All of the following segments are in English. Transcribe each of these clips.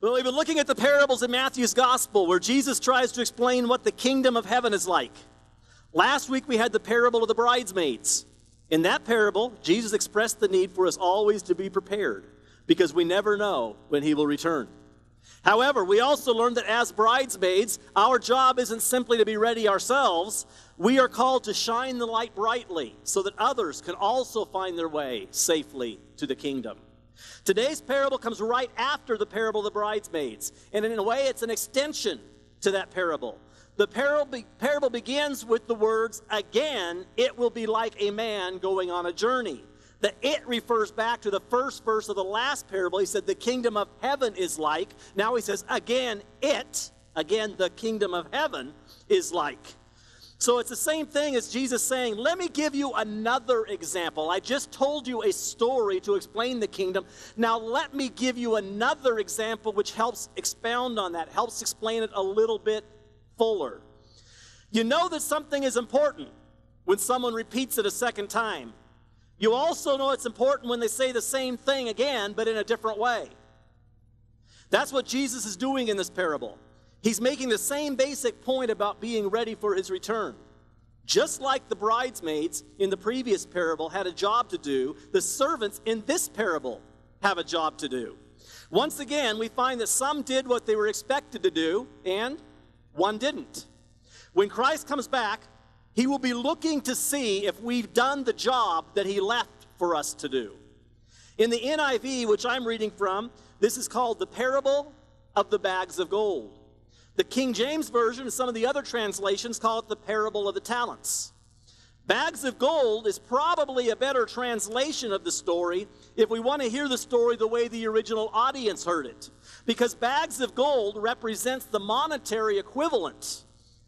Well, we've been looking at the parables in Matthew's gospel where Jesus tries to explain what the kingdom of heaven is like. Last week we had the parable of the bridesmaids. In that parable, Jesus expressed the need for us always to be prepared because we never know when he will return. However, we also learned that as bridesmaids, our job isn't simply to be ready ourselves. We are called to shine the light brightly so that others can also find their way safely to the kingdom. Today's parable comes right after the parable of the bridesmaids, and in a way it's an extension to that parable. The parable begins with the words, "Again, it will be like a man going on a journey." The "it" refers back to the first verse of the last parable. He said the kingdom of heaven is like. Now he says, again, the kingdom of heaven is like. So it's the same thing as Jesus saying, let me give you another example. I just told you a story to explain the kingdom. Now let me give you another example which helps expound on that, helps explain it a little bit fuller. You know that something is important when someone repeats it a second time. You also know it's important when they say the same thing again, but in a different way. That's what Jesus is doing in this parable. He's making the same basic point about being ready for his return. Just like the bridesmaids in the previous parable had a job to do, the servants in this parable have a job to do. Once again, we find that some did what they were expected to do, and one didn't. When Christ comes back, he will be looking to see if we've done the job that he left for us to do. In the NIV, which I'm reading from, this is called the parable of the bags of gold. The King James Version and some of the other translations call it the parable of the talents. Bags of gold is probably a better translation of the story if we want to hear the story the way the original audience heard it. Because bags of gold represents the monetary equivalent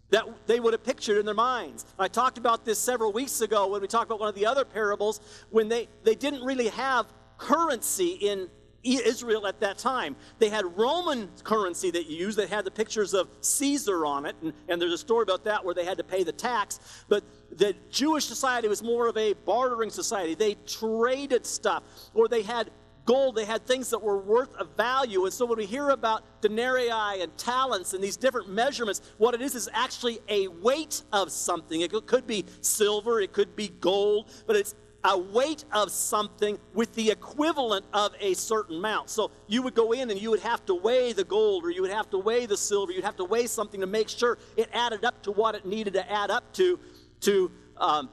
that they would have pictured in their minds. I talked about this several weeks ago when we talked about one of the other parables when they didn't really have currency in Israel at that time. They had Roman currency that you used that had the pictures of Caesar on it, and there's a story about that where they had to pay the tax. But the Jewish society was more of a bartering society. They traded stuff, or they had gold, they had things that were worth of value. And so when we hear about denarii and talents and these different measurements, what it is actually a weight of something. It could be silver, it could be gold, but it's a weight of something with the equivalent of a certain amount. So you would go in and you would have to weigh the gold, or you would have to weigh the silver, you'd have to weigh something to make sure it added up to what it needed to add up to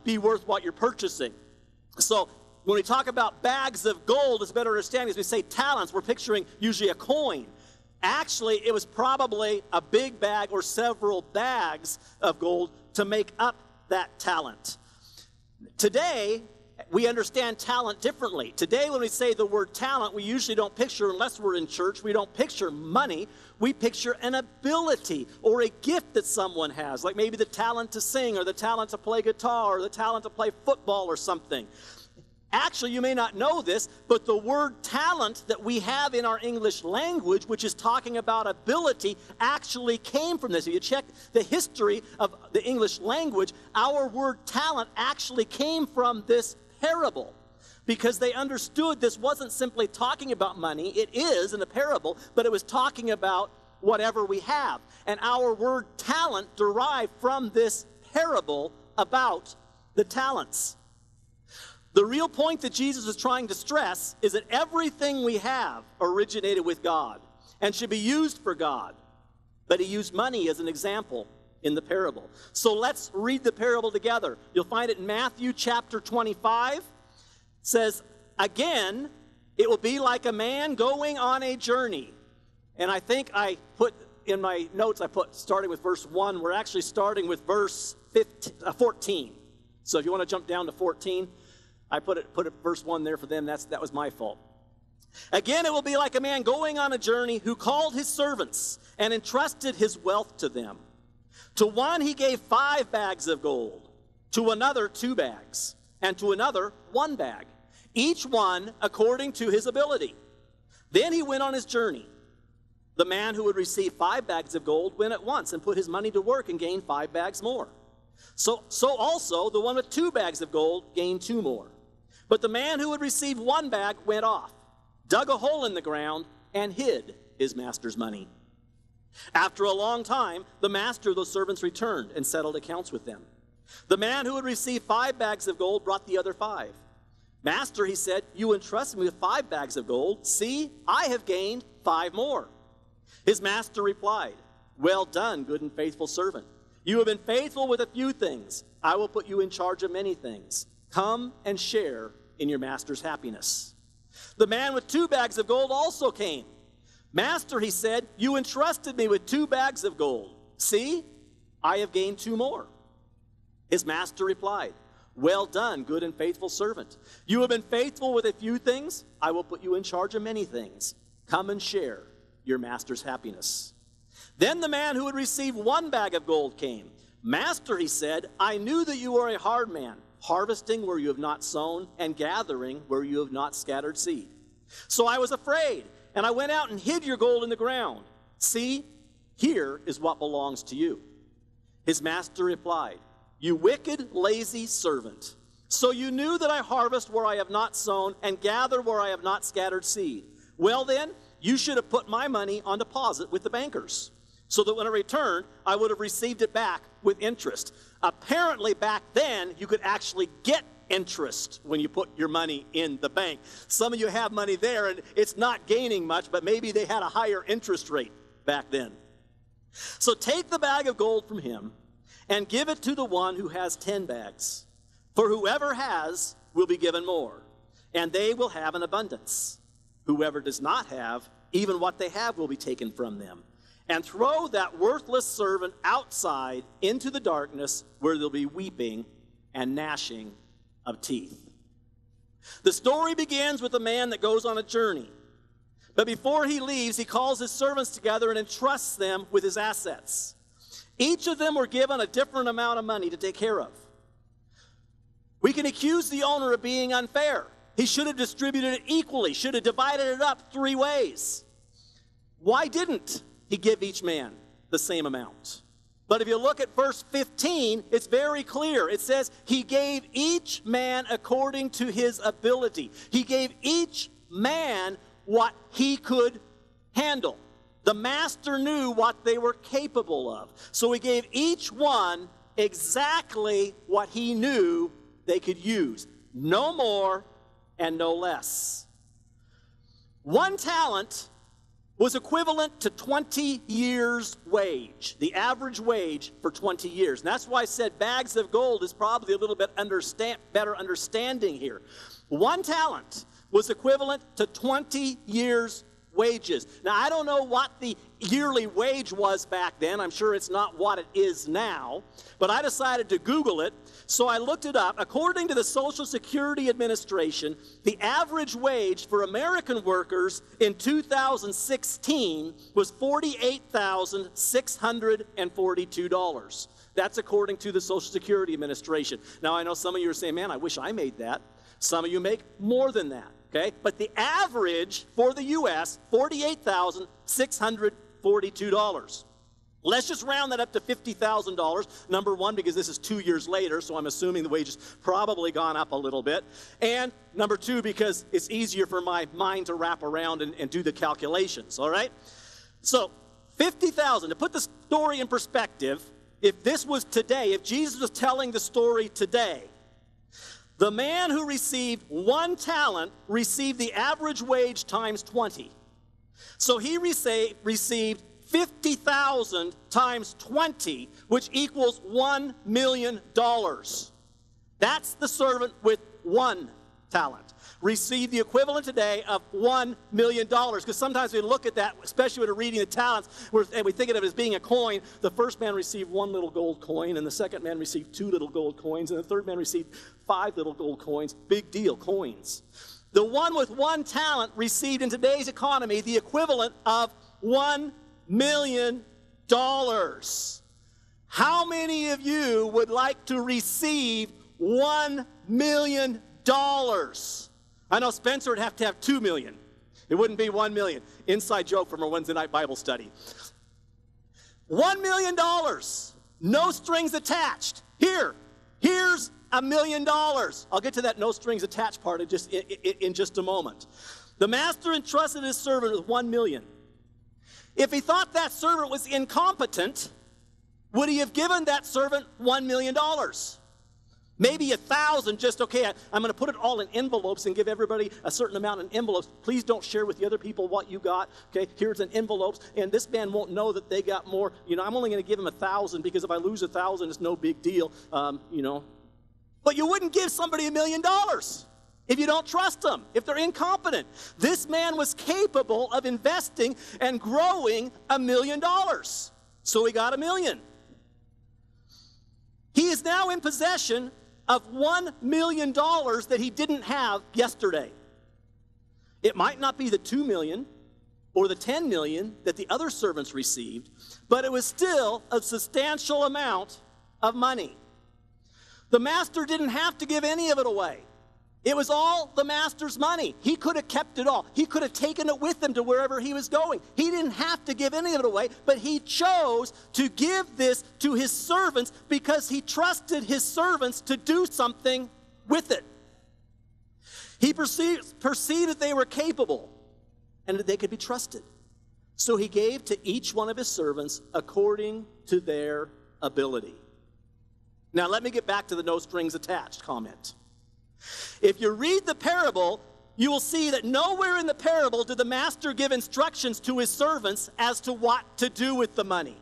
be worth what you're purchasing. So when we talk about bags of gold, it's better understanding as we say talents, we're picturing usually a coin. Actually, it was probably a big bag or several bags of gold to make up that talent. Today, we understand talent differently. Today, when we say the word talent, we usually don't picture, unless we're in church, we don't picture money. We picture an ability or a gift that someone has, like maybe the talent to sing or the talent to play guitar or the talent to play football or something. Actually, you may not know this, but the word talent that we have in our English language, which is talking about ability, actually came from this. If you check the history of the English language, our word talent actually came from this parable, because they understood this wasn't simply talking about money. It is in a parable, but it was talking about whatever we have. And our word talent derived from this parable about the talents. The real point that Jesus is trying to stress is that everything we have originated with God and should be used for God. But he used money as an example in the parable. So let's read the parable together. You'll find it in Matthew chapter 25. It says, again, it will be like a man going on a journey. And I think I put in my notes, starting with verse 1. We're actually starting with verse 14. So if you want to jump down to 14, I put it verse 1 there for them. That was my fault. Again, it will be like a man going on a journey who called his servants and entrusted his wealth to them. To one he gave 5 bags of gold, to another 2 bags, and to another 1 bag, each one according to his ability. Then he went on his journey. The man who would receive 5 bags of gold went at once and put his money to work and gained 5 bags more. So also the one with 2 bags of gold gained 2 more. But the man who had received 1 bag went off, dug a hole in the ground, and hid his master's money. After a long time, the master of those servants returned and settled accounts with them. The man who had received 5 bags of gold brought the other 5. Master, he said, you entrusted me with 5 bags of gold. See, I have gained 5 more. His master replied, well done, good and faithful servant. You have been faithful with a few things. I will put you in charge of many things. Come and share in your master's happiness. The man with 2 bags of gold also came. Master, he said, you entrusted me with 2 bags of gold. See, I have gained 2 more. His master replied, well done, good and faithful servant. You have been faithful with a few things. I will put you in charge of many things. Come and share your master's happiness. Then the man who had received 1 bag of gold came. Master, he said, I knew that you are a hard man, harvesting where you have not sown and gathering where you have not scattered seed. So I was afraid, and I went out and hid your gold in the ground. See, here is what belongs to you. His master replied, you wicked, lazy servant. So you knew that I harvest where I have not sown and gather where I have not scattered seed. Well then, you should have put my money on deposit with the bankers, so that when I returned, I would have received it back with interest. Apparently back then, you could actually get interest when you put your money in the bank. Some of you have money there and it's not gaining much, but maybe they had a higher interest rate back then. So take the bag of gold from him and give it to the one who has 10 bags. For whoever has will be given more, and they will have an abundance. Whoever does not have, even what they have will be taken from them. And throw that worthless servant outside into the darkness where there'll be weeping and gnashing of teeth. The story begins with a man that goes on a journey. But before he leaves, he calls his servants together and entrusts them with his assets. Each of them were given a different amount of money to take care of. We can accuse the owner of being unfair. He should have distributed it equally, should have divided it up 3 ways. Why didn't he give each man the same amount? But if you look at verse 15, it's very clear. It says, he gave each man according to his ability. He gave each man what he could handle. The master knew what they were capable of. So he gave each one exactly what he knew they could use. No more and no less. 1 talent was equivalent to 20 years' wage, the average wage for 20 years. And that's why I said bags of gold is probably a little bit better understanding here. 1 talent was equivalent to 20 years' wages. Now, I don't know what the yearly wage was back then. I'm sure it's not what it is now. But I decided to Google it, so I looked it up. According to the Social Security Administration, the average wage for American workers in 2016 was $48,642. That's according to the Social Security Administration. Now, I know some of you are saying, man, I wish I made that. Some of you make more than that. Okay? But the average for the U.S., $48,642. Let's just round that up to $50,000. Number one, because this is 2 years later, so I'm assuming the wage has probably gone up a little bit. And number two, because it's easier for my mind to wrap around and do the calculations, all right? So $50,000. To put the story in perspective, if this was today, if Jesus was telling the story today, the man who received 1 talent received the average wage times 20. So he received 50,000 times 20, which equals $1 million. That's the servant with 1 talent. Received the equivalent today of $1 million. Because sometimes we look at that, especially when we're reading the talents, and we think of it as being a coin. The first man received 1 little gold coin, and the second man received 2 little gold coins, and the third man received 5 little gold coins. Big deal, coins. The one with 1 talent received in today's economy the equivalent of $1 million. How many of you would like to receive $1 million? I know Spencer would have to have 2 million. It wouldn't be 1 million. Inside joke from our Wednesday night Bible study. $1 million. No strings attached. Here's $1 million. I'll get to that no strings attached part in just a moment. The master entrusted his servant with 1 million. If he thought that servant was incompetent, would he have given that servant $1 million? Maybe 1,000, just, okay, I'm going to put it all in envelopes and give everybody a certain amount in envelopes. Please don't share with the other people what you got. Okay, here's an envelopes, and this man won't know that they got more. I'm only going to give him 1,000 because if I lose 1,000, it's no big deal, But you wouldn't give somebody $1 million if you don't trust them, if they're incompetent. This man was capable of investing and growing $1 million. So he got $1 million. He is now in possession of $1 million that he didn't have yesterday. It might not be the $2 million or the $10 million that the other servants received, but it was still a substantial amount of money. The master didn't have to give any of it away. It was all the master's money. He could have kept it all. He could have taken it with him to wherever he was going. He didn't have to give any of it away, but he chose to give this to his servants because he trusted his servants to do something with it. He perceived that they were capable and that they could be trusted. So he gave to each one of his servants according to their ability. Now let me get back to the no strings attached comment. If you read the parable, you will see that nowhere in the parable did the master give instructions to his servants as to what to do with the money.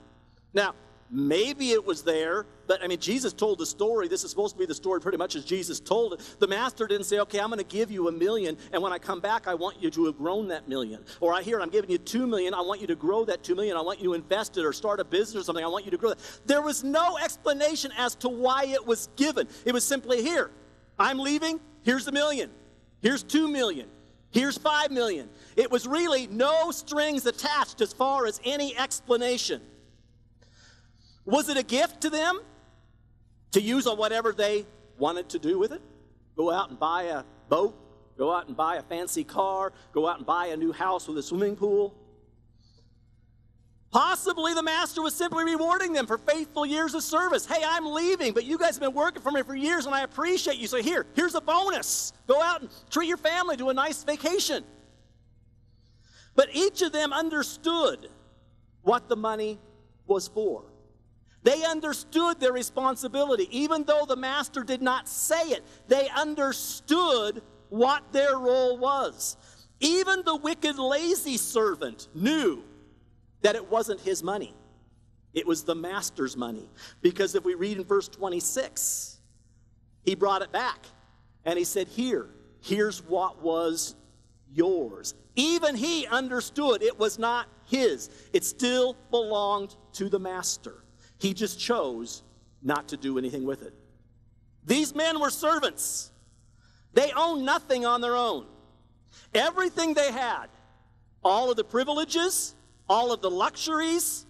Now, maybe it was there, but Jesus told the story. This is supposed to be the story pretty much as Jesus told it. The master didn't say, okay, I'm going to give you $1 million, and when I come back, I want you to have grown that $1 million. Or I'm giving you $2 million, I want you to grow that $2 million. I want you to invest it or start a business or something. I want you to grow that. There was no explanation as to why it was given. It was simply here. I'm leaving, here's $1 million. Here's $2 million. Here's $5 million. It was really no strings attached as far as any explanation. Was it a gift to them to use on whatever they wanted to do with it? Go out and buy a boat, go out and buy a fancy car, go out and buy a new house with a swimming pool? Possibly the master was simply rewarding them for faithful years of service. Hey, I'm leaving, but you guys have been working for me for years, and I appreciate you. So here's a bonus. Go out and treat your family to a nice vacation. But each of them understood what the money was for. They understood their responsibility. Even though the master did not say it, they understood what their role was. Even the wicked, lazy servant knew that it wasn't his money. It was the master's money. Because if we read in verse 26, he brought it back. And he said, here's what was yours. Even he understood it was not his. It still belonged to the master. He just chose not to do anything with it. These men were servants. They owned nothing on their own. Everything they had, all of the privileges, all of the luxuries,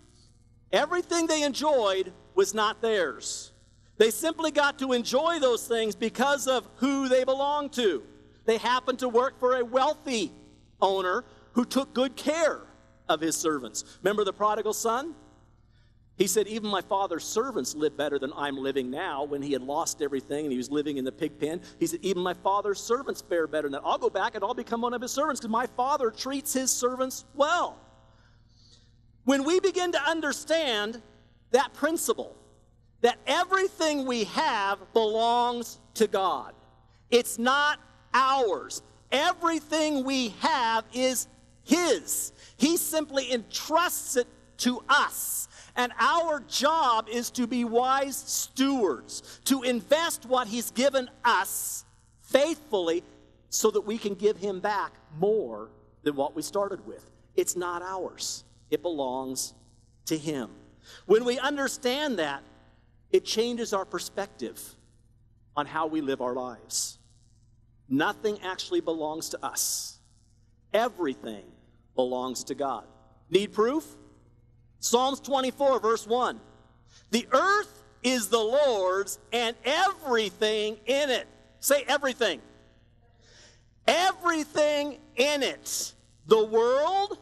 everything they enjoyed was not theirs. They simply got to enjoy those things because of who they belonged to. They happened to work for a wealthy owner who took good care of his servants. Remember the prodigal son? He said, even my father's servants live better than I'm living now. When he had lost everything and he was living in the pig pen, he said, even my father's servants fare better than that. I'll go back and I'll become one of his servants because my father treats his servants well. When we begin to understand that principle, that everything we have belongs to God. It's not ours. Everything we have is his. He simply entrusts it to us. And our job is to be wise stewards, to invest what he's given us faithfully so that we can give him back more than what we started with. It's not ours. It belongs to him. When we understand that, it changes our perspective on how we live our lives. Nothing actually belongs to us. Everything belongs to God. Need proof? Psalms 24, verse 1. The earth is the Lord's and everything in it. Say everything. Everything in it. The world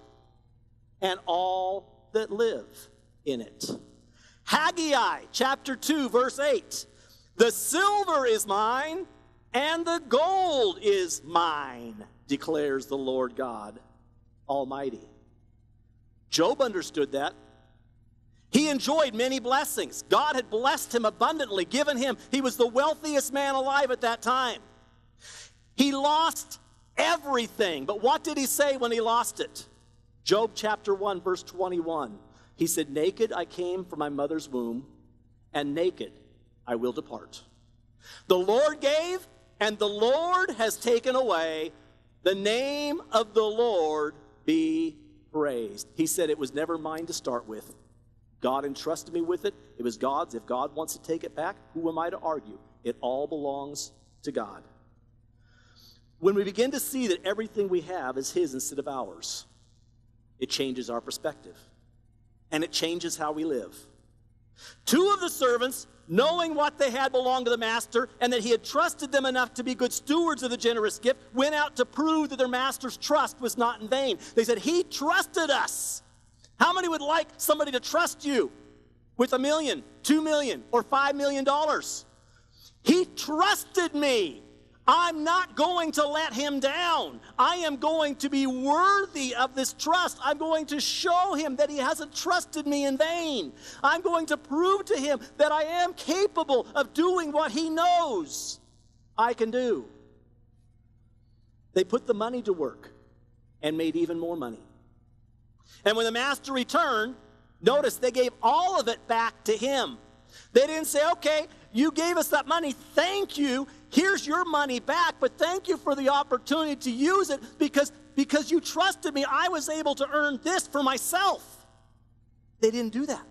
and all that live in it. Haggai chapter 2, verse 8. The silver is mine and the gold is mine, declares the Lord God Almighty. Job understood that. He enjoyed many blessings. God had blessed him abundantly, given him. He was the wealthiest man alive at that time. He lost everything. But what did he say when he lost it? Job chapter 1, verse 21. He said, naked I came from my mother's womb, and naked I will depart. The Lord gave, and the Lord has taken away. The name of the Lord be praised. He said, it was never mine to start with. God entrusted me with it. It was God's. If God wants to take it back, who am I to argue? It all belongs to God. When we begin to see that everything we have is His instead of ours, it changes our perspective. And it changes how we live. Two of the servants, knowing what they had belonged to the master and that he had trusted them enough to be good stewards of the generous gift, went out to prove that their master's trust was not in vain. They said, he trusted us. How many would like somebody to trust you with $1 million, $2 million, or $5 million? He trusted me. I'm not going to let him down. I am going to be worthy of this trust. I'm going to show him that he hasn't trusted me in vain. I'm going to prove to him that I am capable of doing what he knows I can do. They put the money to work and made even more money. And when the master returned, notice they gave all of it back to him. They didn't say, okay, you gave us that money, thank you. Here's your money back, but thank you for the opportunity to use it because you trusted me. I was able to earn this for myself. They didn't do that.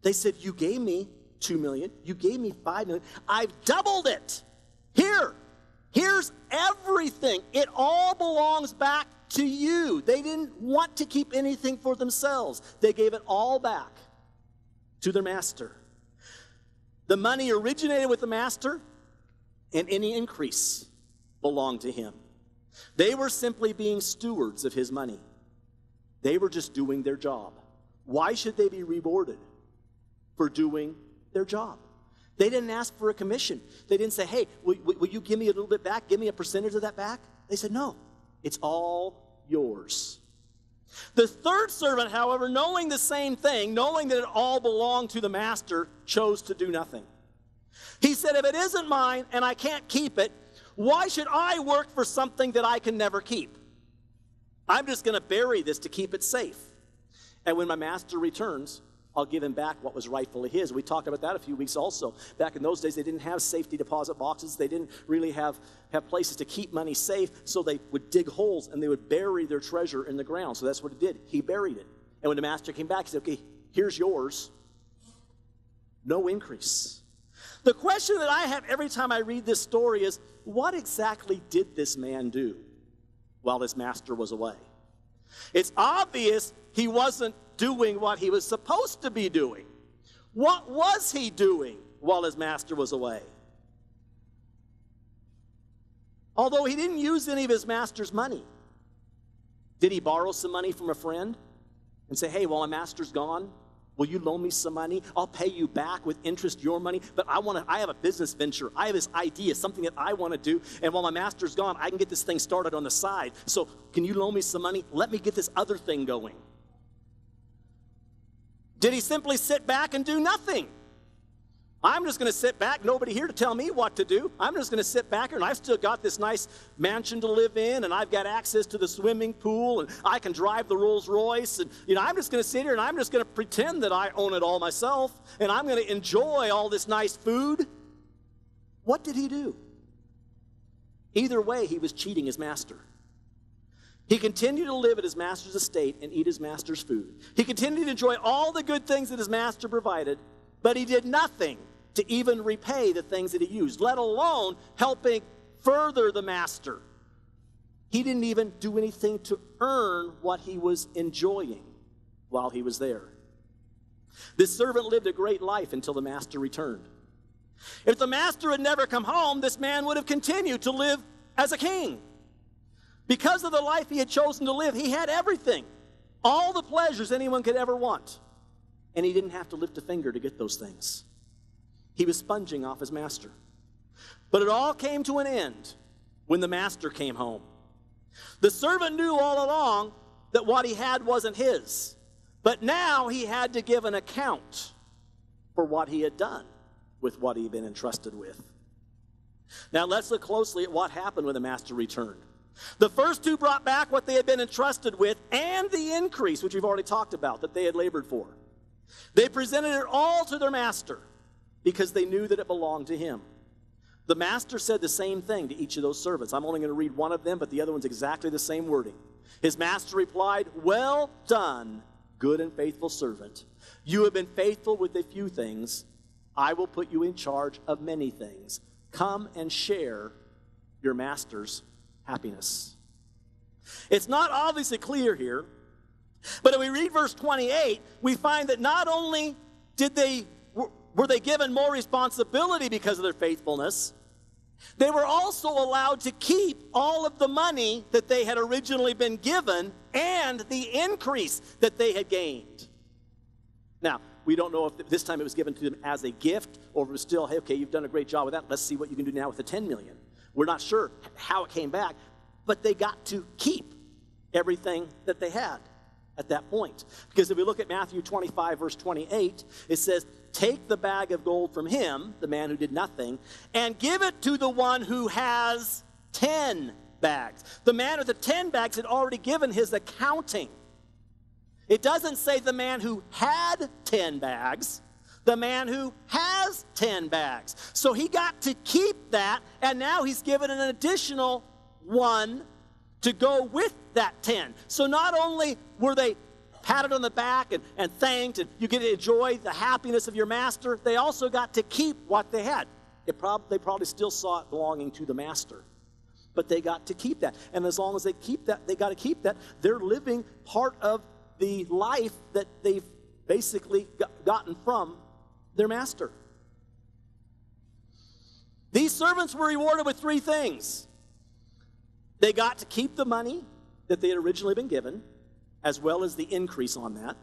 They said, you gave me $2 million. You gave me $5 million. I've doubled it. Here's everything. It all belongs back to you. They didn't want to keep anything for themselves. They gave it all back to their master. The money originated with the master, and any increase belonged to him. They were simply being stewards of his money. They were just doing their job. Why should they be rewarded for doing their job? They didn't ask for a commission. They didn't say, hey, will you give me a little bit back? Give me a percentage of that back? They said, no, it's all yours. The third servant, however, knowing the same thing, knowing that it all belonged to the master, chose to do nothing. He said, if it isn't mine and I can't keep it, why should I work for something that I can never keep? I'm just going to bury this to keep it safe. And when my master returns, I'll give him back what was rightfully his. We talked about that a few weeks also. Back in those days, they didn't have safety deposit boxes. They didn't really have places to keep money safe, so they would dig holes and they would bury their treasure in the ground. So that's what he did. He buried it. And when the master came back, he said, okay, here's yours. No increase. The question that I have every time I read this story is, what exactly did this man do while his master was away? It's obvious he wasn't doing what he was supposed to be doing. What was he doing while his master was away? Although he didn't use any of his master's money, did he borrow some money from a friend and say, hey, while my master's gone, will you loan me some money? I'll pay you back with interest your money, but I have a business venture. I have this idea, something that I want to do, and while my master's gone, I can get this thing started on the side. So can you loan me some money? Let me get this other thing going. Did he simply sit back and do nothing? I'm just going to sit back, nobody here to tell me what to do. I'm just going to sit back here, and I've still got this nice mansion to live in, and I've got access to the swimming pool, and I can drive the Rolls Royce, and I'm just going to sit here, and I'm just going to pretend that I own it all myself, and I'm going to enjoy all this nice food. What did he do? Either way, he was cheating his master. He continued to live at his master's estate and eat his master's food. He continued to enjoy all the good things that his master provided, but he did nothing to even repay the things that he used, let alone helping further the master. He didn't even do anything to earn what he was enjoying while he was there. This servant lived a great life until the master returned. If the master had never come home, this man would have continued to live as a king. Because of the life he had chosen to live, he had everything, all the pleasures anyone could ever want. And he didn't have to lift a finger to get those things. He was sponging off his master. But it all came to an end when the master came home. The servant knew all along that what he had wasn't his. But now he had to give an account for what he had done with what he had been entrusted with. Now let's look closely at what happened when the master returned. The first two brought back what they had been entrusted with and the increase, which we've already talked about, that they had labored for. They presented it all to their master because they knew that it belonged to him. The master said the same thing to each of those servants. I'm only going to read one of them, but the other one's exactly the same wording. His master replied, "Well done, good and faithful servant. You have been faithful with a few things. I will put you in charge of many things. Come and share your master's happiness." It's not obviously clear here, but if we read verse 28, we find that not only were they given more responsibility because of their faithfulness, they were also allowed to keep all of the money that they had originally been given and the increase that they had gained. Now, we don't know if this time it was given to them as a gift or if it was still, hey, okay, you've done a great job with that. Let's see what you can do now with the $10 million. We're not sure how it came back, but they got to keep everything that they had at that point. Because if we look at Matthew 25, verse 28, it says, "Take the bag of gold from him," the man who did nothing, "and give it to the one who has 10 bags. The man with the 10 bags had already given his accounting. It doesn't say the man who had 10 bags, the man who has 10 bags. So he got to keep that, and now he's given an additional one to go with that 10. So not only were they patted on the back and thanked, and you get to enjoy the happiness of your master, they also got to keep what they had. They probably still saw it belonging to the master, but they got to keep that. And as long as they keep that, they got to keep that. They're living part of the life that they've basically gotten from their master. These servants were rewarded with three things. They got to keep the money that they had originally been given, as well as the increase on that.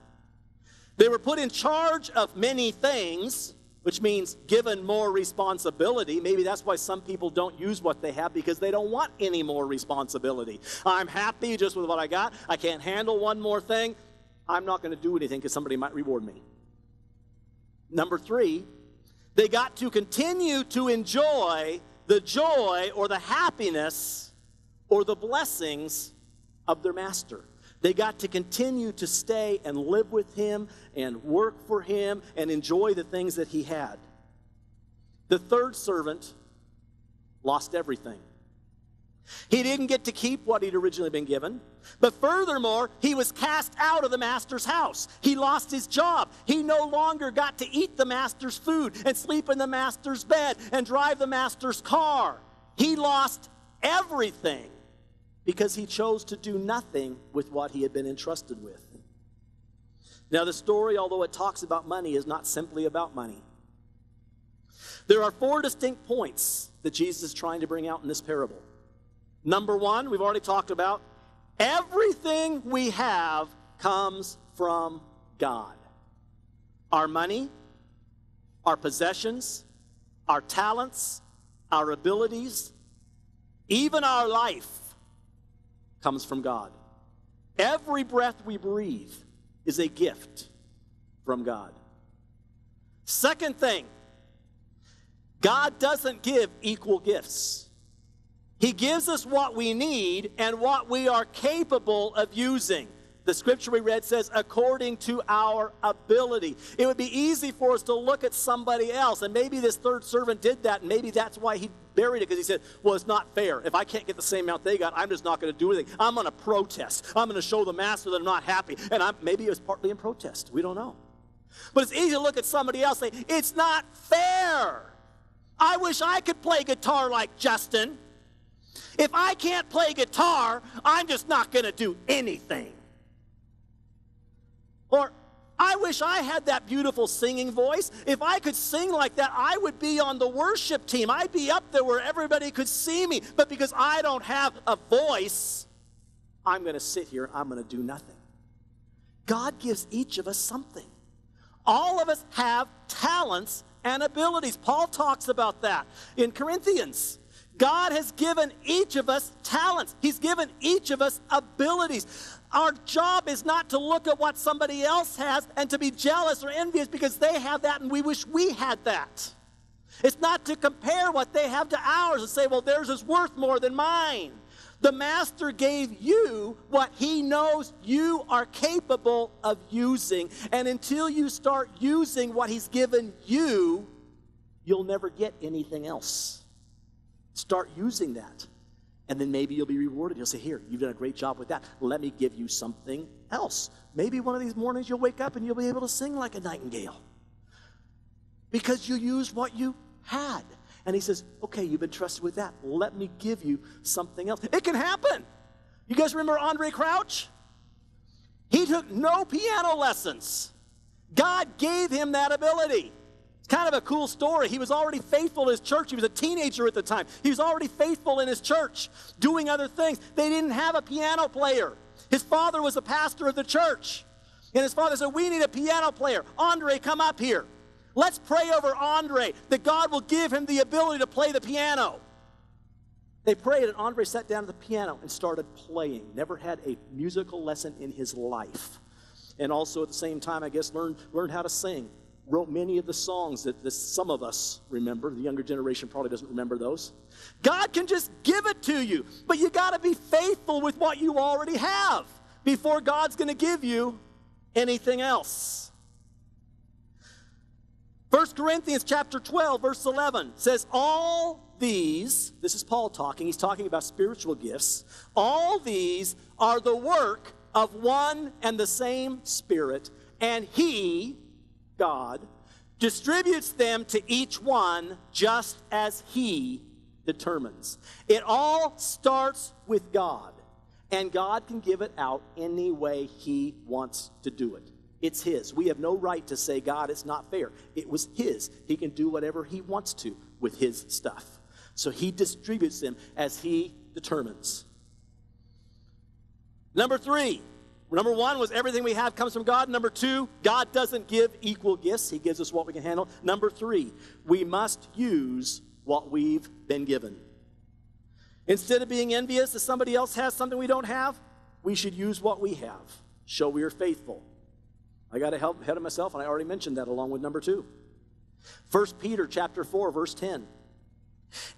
They were put in charge of many things, which means given more responsibility. Maybe that's why some people don't use what they have, because they don't want any more responsibility. I'm happy just with what I got. I can't handle one more thing. I'm not going to do anything because somebody might reward me. Number three, they got to continue to enjoy the joy or the happiness or the blessings of their master. They got to continue to stay and live with him and work for him and enjoy the things that he had. The third servant lost everything. He didn't get to keep what he'd originally been given, but furthermore, he was cast out of the master's house. He lost his job. He no longer got to eat the master's food and sleep in the master's bed and drive the master's car. He lost everything because he chose to do nothing with what he had been entrusted with. Now, the story, although it talks about money, is not simply about money. There are four distinct points that Jesus is trying to bring out in this parable. Number one, we've already talked about, everything we have comes from God. Our money, our possessions, our talents, our abilities, even our life comes from God. Every breath we breathe is a gift from God. Second thing, God doesn't give equal gifts. He gives us what we need and what we are capable of using. The scripture we read says, according to our ability. It would be easy for us to look at somebody else, and maybe this third servant did that, and maybe that's why he buried it, because he said, well, it's not fair. If I can't get the same amount they got, I'm just not going to do anything. I'm going to protest. I'm going to show the master that I'm not happy. And maybe it was partly in protest. We don't know. But it's easy to look at somebody else and say, it's not fair. I wish I could play guitar like Justin. If I can't play guitar, I'm just not going to do anything. Or, I wish I had that beautiful singing voice. If I could sing like that, I would be on the worship team. I'd be up there where everybody could see me. But because I don't have a voice, I'm going to sit here, I'm going to do nothing. God gives each of us something. All of us have talents and abilities. Paul talks about that in Corinthians. God has given each of us talents. He's given each of us abilities. Our job is not to look at what somebody else has and to be jealous or envious because they have that and we wish we had that. It's not to compare what they have to ours and say, well, theirs is worth more than mine. The Master gave you what he knows you are capable of using. And until you start using what he's given you, you'll never get anything else. Start using that. And then maybe you'll be rewarded. You'll say, here, you've done a great job with that. Let me give you something else. Maybe one of these mornings you'll wake up and you'll be able to sing like a nightingale. Because you used what you had. And he says, okay, you've been trusted with that. Let me give you something else. It can happen. You guys remember Andre Crouch? He took no piano lessons. God gave him that ability. It's kind of a cool story. He was already faithful to his church. He was a teenager at the time. He was already faithful in his church, doing other things. They didn't have a piano player. His father was a pastor of the church. And his father said, we need a piano player. Andre, come up here. Let's pray over Andre that God will give him the ability to play the piano. They prayed, and Andre sat down at the piano and started playing. Never had a musical lesson in his life. And also at the same time, I guess, learned how to sing. Wrote many of the songs that some of us remember. The younger generation probably doesn't remember those. God can just give it to you, but you got to be faithful with what you already have before God's going to give you anything else. 1 Corinthians chapter 12, verse 11 says, all these, this is Paul talking, he's talking about spiritual gifts, all these are the work of one and the same Spirit, and he, God, distributes them to each one just as he determines. It all starts with God, and God can give it out any way he wants to do it. It's his. We have no right to say, God, it's not fair. It was his. He can do whatever he wants to with his stuff. So he distributes them as he determines. Number 3. Number 1 was everything we have comes from God. Number 2, God doesn't give equal gifts. He gives us what we can handle. Number 3, we must use what we've been given. Instead of being envious that somebody else has something we don't have, we should use what we have. Show we are faithful. I got ahead of myself, and I already mentioned that along with number 2. 1 Peter chapter 4, verse 10.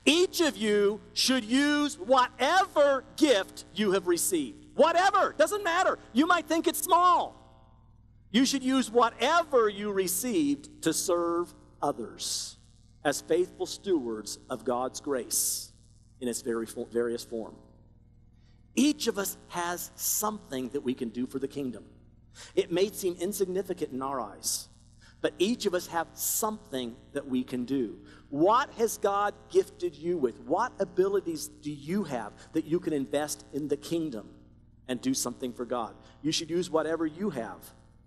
Each of you should use whatever gift you have received. Whatever, doesn't matter. You might think it's small. You should use whatever you received to serve others as faithful stewards of God's grace in its various form. Each of us has something that we can do for the kingdom. It may seem insignificant in our eyes, but each of us have something that we can do. What has God gifted you with? What abilities do you have that you can invest in the kingdom and do something for God? You should use whatever you have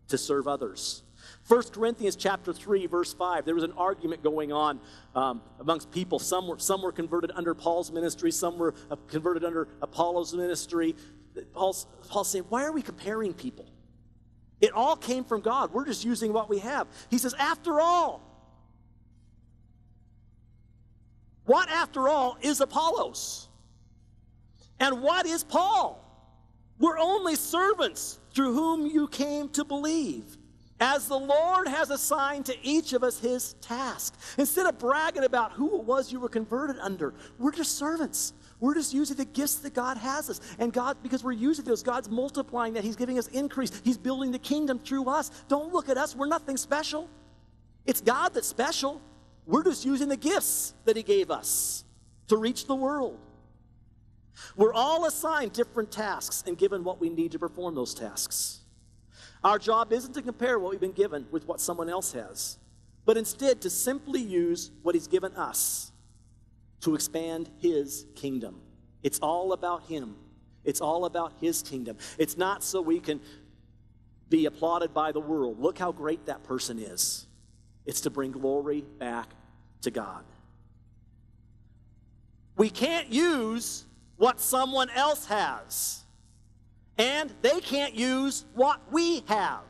to serve others. 1 Corinthians chapter 3, verse 5, there was an argument going on amongst people. Some were converted under Paul's ministry. Some were converted under Apollos' ministry. Paul's saying, why are we comparing people? It all came from God. We're just using what we have. He says, after all, what after all is Apollos? And what is Paul? We're only servants through whom you came to believe, as the Lord has assigned to each of us his task. Instead of bragging about who it was you were converted under, we're just servants. We're just using the gifts that God has us. And God, because we're using those, God's multiplying that. He's giving us increase. He's building the kingdom through us. Don't look at us. We're nothing special. It's God that's special. We're just using the gifts that he gave us to reach the world. We're all assigned different tasks and given what we need to perform those tasks. Our job isn't to compare what we've been given with what someone else has, but instead to simply use what he's given us to expand his kingdom. It's all about him. It's all about his kingdom. It's not so we can be applauded by the world. Look how great that person is. It's to bring glory back to God. We can't use what someone else has, and they can't use what we have.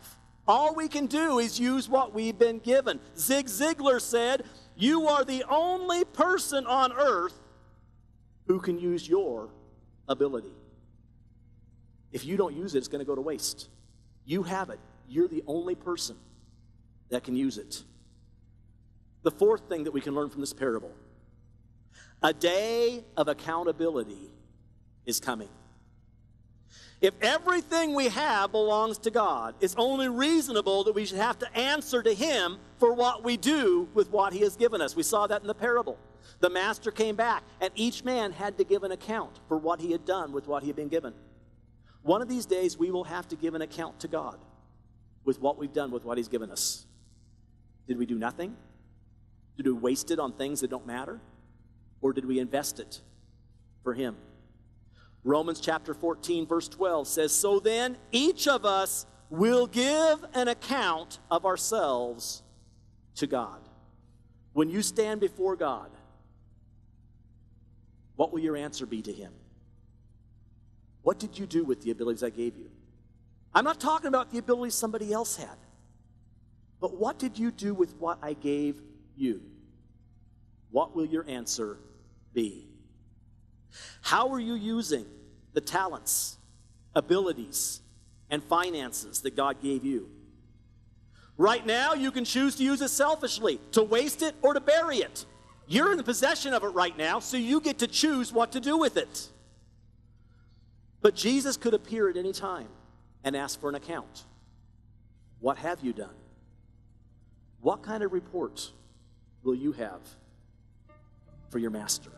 All we can do is use what we've been given. Zig Ziglar said, "You are the only person on earth who can use your ability." If you don't use it, it's going to go to waste. You have it. You're the only person that can use it. The fourth thing that we can learn from this parable: a day of accountability is coming. If everything we have belongs to God, it's only reasonable that we should have to answer to Him for what we do with what He has given us. We saw that in the parable. The master came back, and each man had to give an account for what he had done with what he had been given. One of these days, we will have to give an account to God with what we've done with what He's given us. Did we do nothing? Did we waste it on things that don't matter? Or did we invest it for Him? Romans chapter 14, verse 12 says, "So then, each of us will give an account of ourselves to God." When you stand before God, what will your answer be to Him? What did you do with the abilities I gave you? I'm not talking about the abilities somebody else had, but what did you do with what I gave you? What will your answer be? How are you using the talents, abilities, and finances that God gave you? Right now, you can choose to use it selfishly, to waste it, or to bury it. You're in the possession of it right now, so you get to choose what to do with it. But Jesus could appear at any time and ask for an account. What have you done? What kind of report will you have for your master?